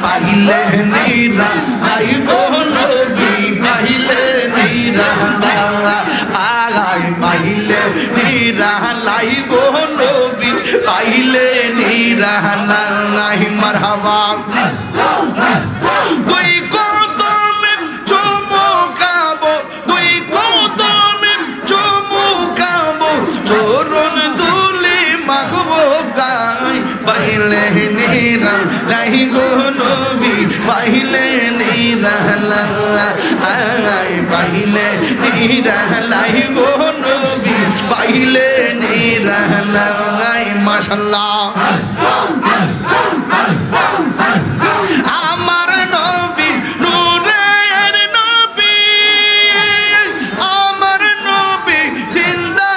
পাইলে নিরালাই গো নবী পাইলে নিরালাই পাইলে নিরালাই গো নবী পাইলে নিরালাই মারহাবা দুই কদমে চুমুকাবো দুই কদমে চুমুকাবো চরণ দুলি মাখবো গায় পাইলে নিরালাই গো নবী পাইলে নিরালাই পাইলে নিরালাই গো নবী পাইলে নিরালাই মাশাআল্লাহ আমার নবী নূরের নবী আমার নবী জিন্দা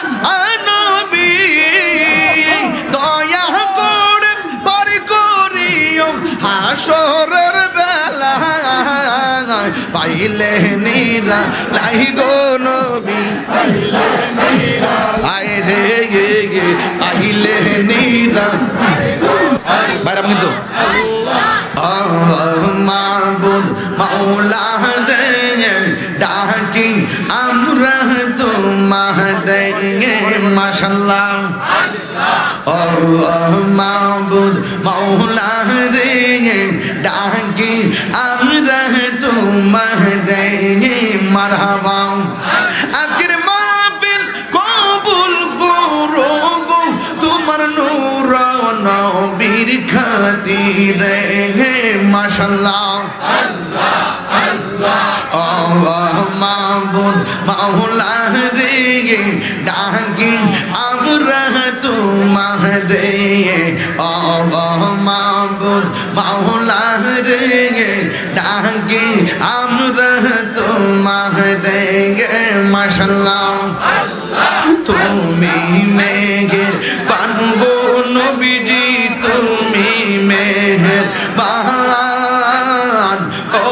নবী দয়া করে পর করিও হাসরের বেলা পাইলে নিরালাই গো নবী আয় রে পাইলে নিরালাই বাইরে কিন্তু মাবুদ মাওলা রে ডাকি আমরা তোমারে মাশাআল্লাহ মাবুদ মাওলা রে ডাকি আমরা তোমারে মারহাবা আজকের মাহফিল কবুল করো গো তোমার নূর নবীর খাতিরে মাশাআল্লাহ আল্লাহ আল্লাহ মাবুদ মাওলা রে ডাকি আমরা তোমারে মাবুদ মাওলা রে ডাকি আমরা তোমারে মাশাআল্লাহ তুমি মেঘের পানগো নবীজি তুমি মেঘের বান ও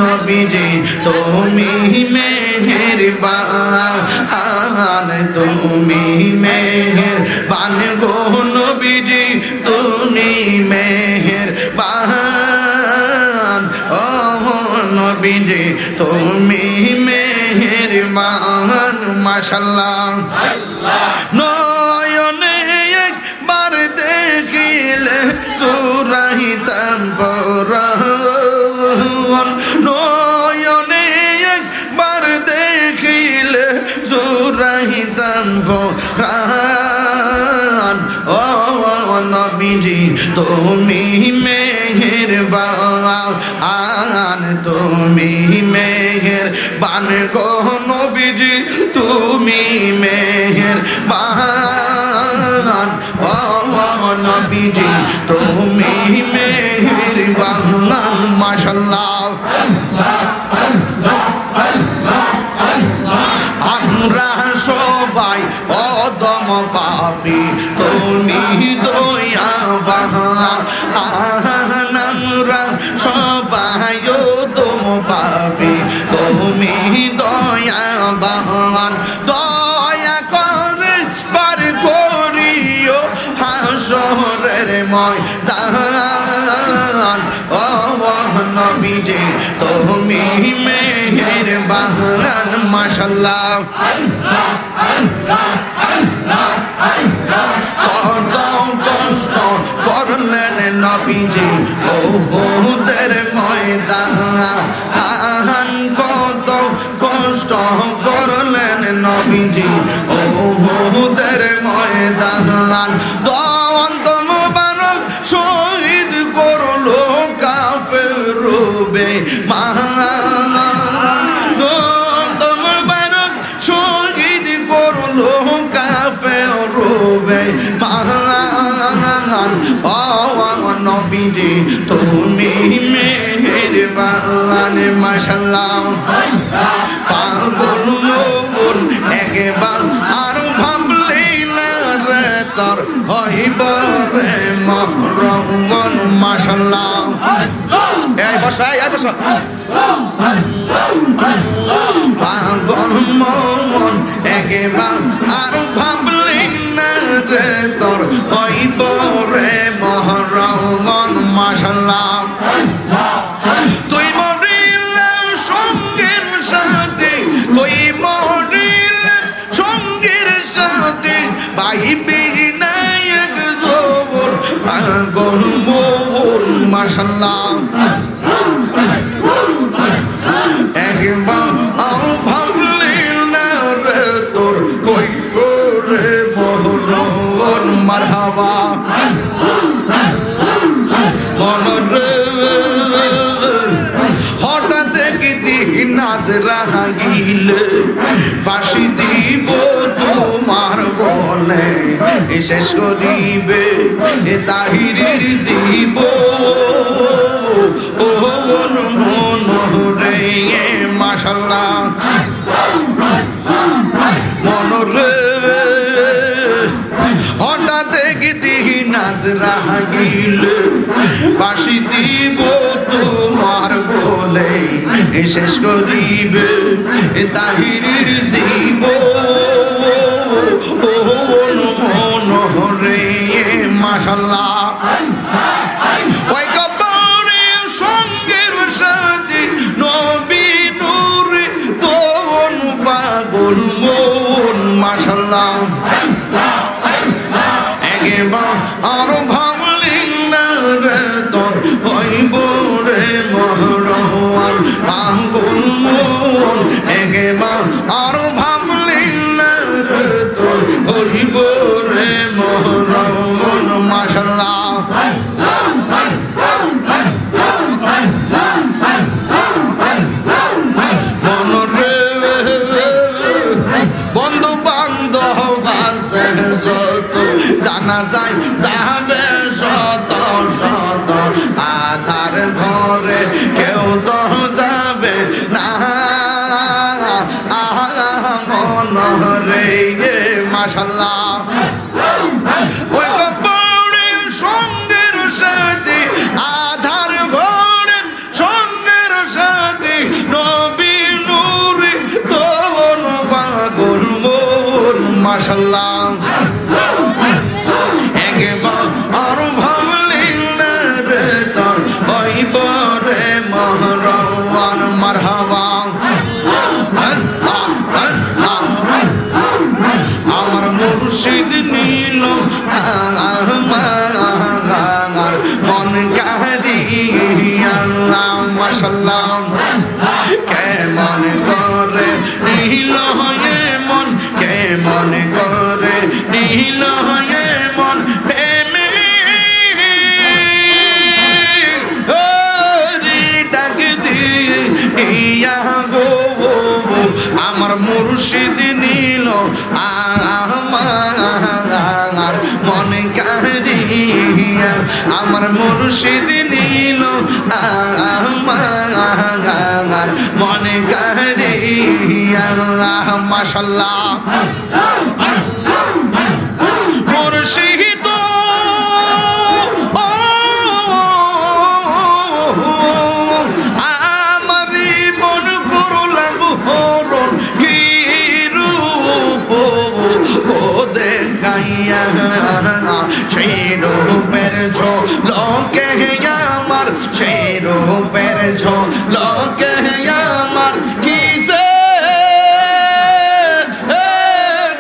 নবীজি তুমি মেঘের বান তুমি মেঘের বান গো নবীজি তুমি মেঘের বান ও নবীজি তুমি মেঘের বান মাশাআল্লাহ নয়নে একবার দেখিলে চুরাইতাম পরাণ নয়নে একবার দেখিলে চুরাইতাম পরাণ ও নবীজি তুমি মেহেরবান তুমি মেহেরবান গো নবীজি তুমি মেহেরবান ও নবীজি তুমি মেহেরবান মাশাআল্লাহ আমরা সবাই অদম পাপী তুমি দয়াবান আমরা সবাই অদম পাপী তুমি দয়াবান দয়া করে পার করিও হাসরের ময়দান ও নবীজি তুমি মেহেরবান মাশাআল্লাহ কত কষ্ট করলেন নবীজি ও বহুদের ময়দান কত কষ্ট করলেন নবীজি ও বহুদের ময়দান দন্ত মুবারক শহীদ করলো কাফের রূপে দন্ত মুবারক শহীদ করলো কাফের রূপে ও নবীজি তুমি মেহেরবান মাশাআল্লাহ পাগল মন একবার আর ভাবলে না রে তোর হইব রে মরণ মাশাআল্লাহ এই বসাই এই বসা পাগল মন একবার আর ভাবলে না রে তোর হইব রে মরণ মাশাআল্লাহ তুই মরিলে সঙ্গের সাথে, তুই মরিলে সঙ্গের সাথে, পাইবি না এক যৌবন পাগল মন। মাশাআল্লাহ একবার ভাবলি না রে তোর কইব রে মরণ। মারহাবা হঠাৎ একদিন নাজরা গিলে ফাঁসি দিব তোমার বলে শেষ করিবে তাহিরের জীব ও মন রে। মাশাআল্লাহ মন রে হঠাৎ একদিন নাজরা গিলে ফাঁসি দিব তোমার বলে শেষ করিবে তাহিরের জীব ও মন রে। মাশাআল্লাহ ওই কবরে সঙ্গের সাথে নবী নূরে তোন পাগল মন। মাশাআল্লাহ একবার আরো ভাবলি না রে তোর হইব রে মরণ পাগল মন। একবার আরো ভাবলি না রে তোর হইব রে মরণ। মাশাআল্লাহ বন্ধু বান্ধব আছে যত, জানা যায় যাবে শত শত, আধার ঘরে কেউ তো যাবে না মন রে। মাশাআল্লাহ ওই কবরে সঙ্গের সাথে, আধার ঘরে সঙ্গের সাথে, নবী নূরে তোন পাগল মন। মাশাআল্লাহ একবার আর ভাবলি না রে তোর হইব রে মরণ। মারহাবা আমার মুর্শিদ নীল আমার মন কাঁদিয়া। মাশাআল্লাহ কেমন করে নীল হয়ে মন, কেমন করে নীল হয়ে মন প্রেমে ডাক দিয়া গো। আমার মুর্শিদ নীল আমার মন কাঁদিয়া, আমার মুর্শিদ নীল আমার মন কাঁদিয়া। মাশাআল্লাহ মুর্শিদ আমারি মন করলাম হরণ কি রূপ ও দেখাইয়া, সেই রূপের ঝলকে আমার, সেই রূপের ঝলকে আমার কিসে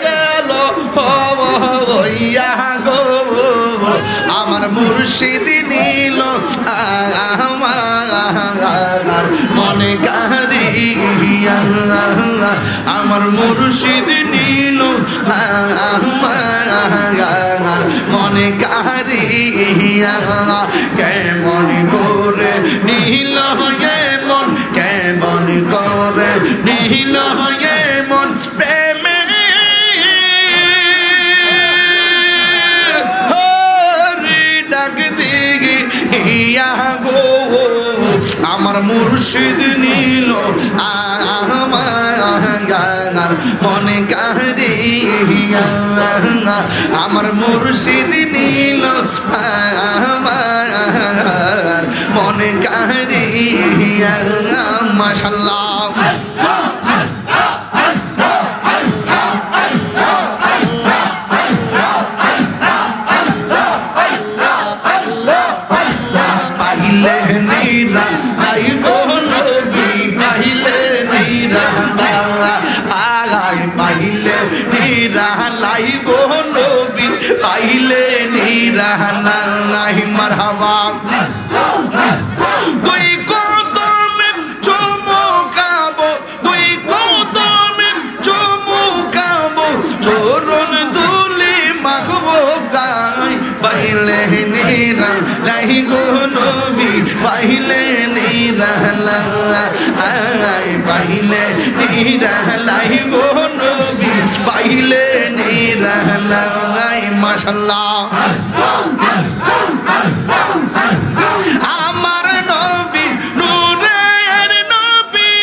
গেল হইয়া গো। আমার মুর্শিদ নীল আমার মনে কাঁদিয়া, আমার মুর্শিদ নীল আমার মনে কাঁদিয়া। কেমন করে নীল হয়ে মন, কেমন করে নীল হয়ে মন প্রেমে ডাক দিয়া গো। আমার মুর্শিদ নীল আমার মনে কাঁদিয়া, আমার মুর্শিদ নীল আমার মনে কাঁদিয়া। মাশাআল্লাহ পাইলে নিরা লাই গো নবী পাইলে নিরালাই পাইলে নিরালাই গো নবী পাইলে নিরালাই মারহাবা তুই কদমে চুমুকাবো তুই কদমে চুমুকাবো চরণ দুলি মাখবো গায় পাইলে নিরালাই গো নবী পাইলে নিরালাই পাইলে নিরালাই গো নবী পাইলে নিরালাই মাশাআল্লাহ আমার নবী নূরের নবী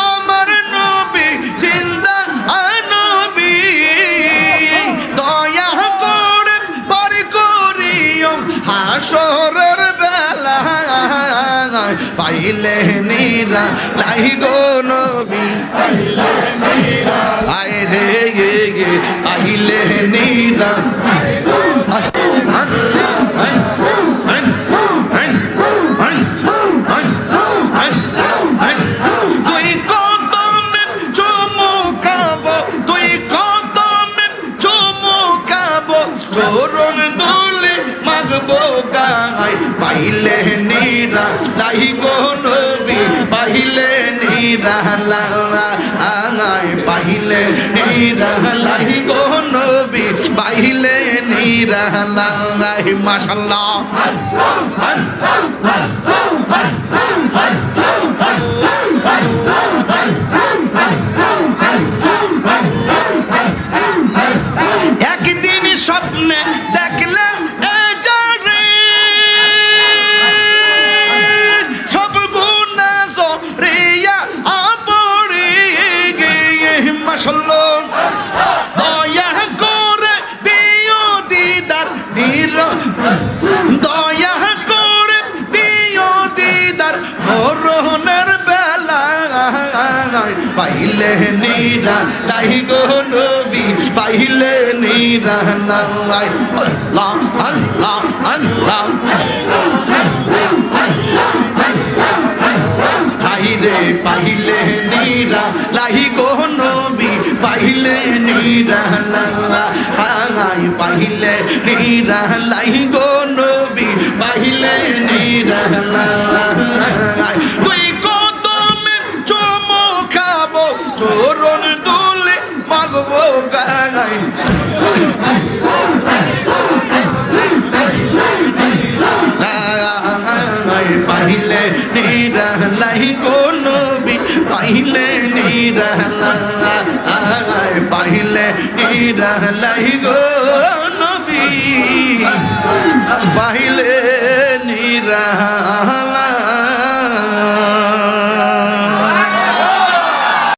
আমার নবী জিন্দা নবী দয়া করে পর করিও হাসরের বেলা পাইলে নিরা লাই গো নবী আয় রে গে পাইলে নিরা তুই কদমে চুমুকাবো তুই কদমে চুমুকাবো চরণ দুলি মাগবো গায় পাইলে নিরা লাই গো নবী পাইলে নিরালাই পাইলে নিরালাই গো নবী পাইলে নিরালাই মাশাআল্লাহ একদিন স্বপ্নে দেখলাম দয়া করে দিও দিদার দয়া করে দিও দিদার মরণের বেলা পাইলে নিরা লাই গো নবী পাইলে নিরা লাই আল্লাহ আল্লাহ আল্লাহ রে পাইলে নিরা লাই গো নবী পাইলে নিরালাই পাইলে নিরালাই গো নবী পাইলে নিরালাই তুই কদমে চুমুকাবো চরণ দুলি মাগবো গায় পাইলে নিরালাই গো নবী পাইলে নিরালাই পাইলে নিরালাই গো নবী পাইলে নিরালাই